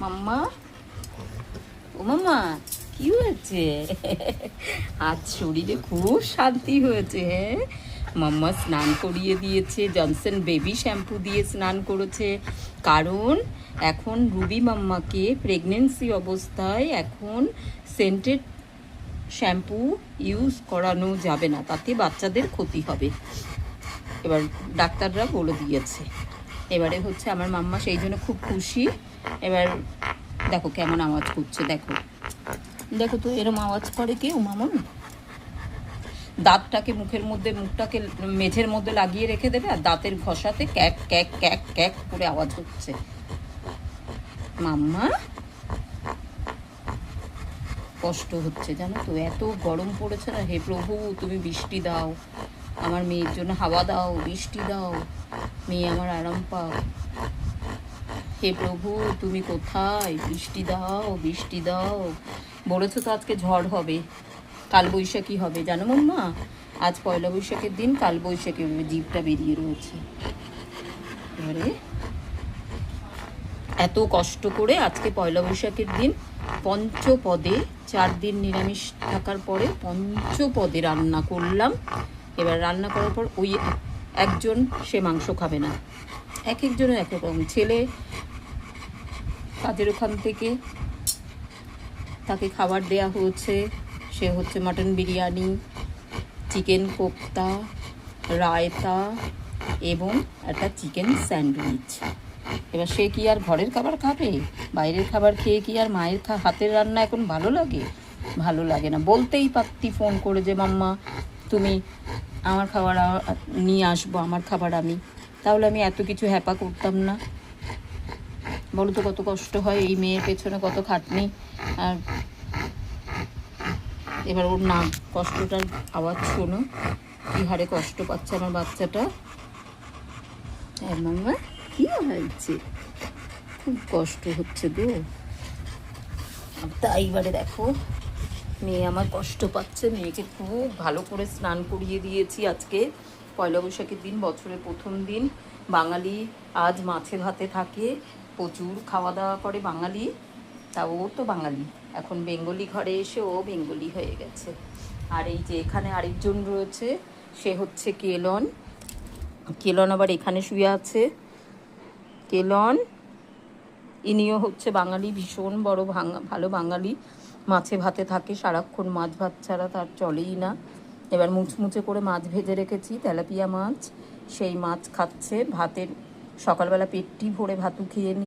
মাম্মা, ও মাম্মা, কি হয়েছে? আজ শরীরে খুব শান্তি হয়েছে। হ্যাঁ, মাম্মা স্নান করিয়ে দিয়েছে, জনসন বেবি শ্যাম্পু দিয়ে স্নান করেছে। কারণ এখন রুবি মাম্মাকে প্রেগনেন্সি অবস্থায় এখন সেন্টেড শ্যাম্পু ইউজ করানো যাবে না, তাতে বাচ্চাদের ক্ষতি হবে। এবার ডাক্তাররা বলে দিয়েছে। এবারে হচ্ছে আমার মাম্মা সেই জন্য খুব খুশি। এবার দেখো কেমন আওয়াজ করছে, দেখো দেখো তো এরম আওয়াজ করে কেউ মামন? দাঁতটাকে মুখটাকে মেঝের মধ্যে লাগিয়ে রেখে দেবে আর দাঁতের ঘষাতে ক্যাক ক্যাক ক্যাক ক্যাক করে আওয়াজ হচ্ছে। মাম্মা কষ্ট হচ্ছে জানো তো, এত গরম পড়েছে না। হে প্রভু, তুমি বৃষ্টি দাও, আমার মেয়ের জন্য হাওয়া দাও, বৃষ্টি দাও, মেয়ে আমার আরাম পাও। হে প্রভু, তুমি কোথায়? বৃষ্টি দাও, বৃষ্টি দাও। বলেছো তো আজকে ঝড় হবে, কালবৈশাখী হবে, জানো মাম্মা? আজ পয়লা বৈশাখের দিন, কালবৈশাখী হবে, জিভটা বেরিয়ে রয়েছে। এবারে এত কষ্ট করে আজকে পয়লা বৈশাখের দিন পঞ্চপদে 4 দিন নিরামিষ থাকার পরে পঞ্চপদে রান্না করলাম। এবার রান্না করার পর ওই একজন সে মাংস খাবে না, এক একজনের এক রকম। ছেলে কাজের ওখান থেকে তাকে খাবার দেয়া হয়েছে, সে হচ্ছে মাটন বিরিয়ানি, চিকেন কোপ্তা, রায়তা এবং একটা চিকেন স্যান্ডউইচ। এবার সে কি আর ঘরের খাবার খাবে? বাইরের খাবার খেয়ে কি আর মায়ের হাতের রান্না এখন ভালো লাগে? ভালো লাগে না। বলতেই পারতি ফোন করে যে মাম্মা তুমি আমার খাবার নিয়ে আসবো, আমার খাবার আমি, তাহলে আমি এত কিছু হ্যাপা করতাম না। বলো তো কত কষ্ট হয়, এই মেয়ের পেছনে কত খাটনি। আর এবার ওর না কষ্টটার আওয়াজ শোনো, কি হারে কষ্ট পাচ্ছে আমার বাচ্চাটা। মাম্মা কি হয়েছে? খুব কষ্ট হচ্ছে গো। তাই এবারে দেখো মেয়ে আমার কষ্ট পাচ্ছে। মেয়েকে খুব ভালো করে স্নান করিয়ে দিয়েছি আজকে পয়লা বৈশাখের দিন, বছরের প্রথম দিন। বাঙালি আজ মাছে ভাতে থাকে, প্রচুর খাওয়া দাওয়া করে বাঙালি। তা ও তো বাঙালি, এখন বেঙ্গলি ঘরে এসে ও বেঙ্গলি হয়ে গেছে। আর এই যে এখানে আরেকজন রয়েছে, সে হচ্ছে কেলন। কেলন আবার এখানে শুয়ে আছে। কেলন ইনিও হচ্ছে বাঙালি, ভীষণ বড় ভালো বাঙালি। মাছে ভাতে থাকে সারাক্ষণ, মাছ ভাত ছাড়া তার চলেই না। এবার মুচমুচে করে মাছ ভেজে রেখেছি, তেলাপিয়া মাছ, সেই মাছ খাচ্ছে। ভাতের সকালবেলা পেটটি ভরে ভাতু খেয়ে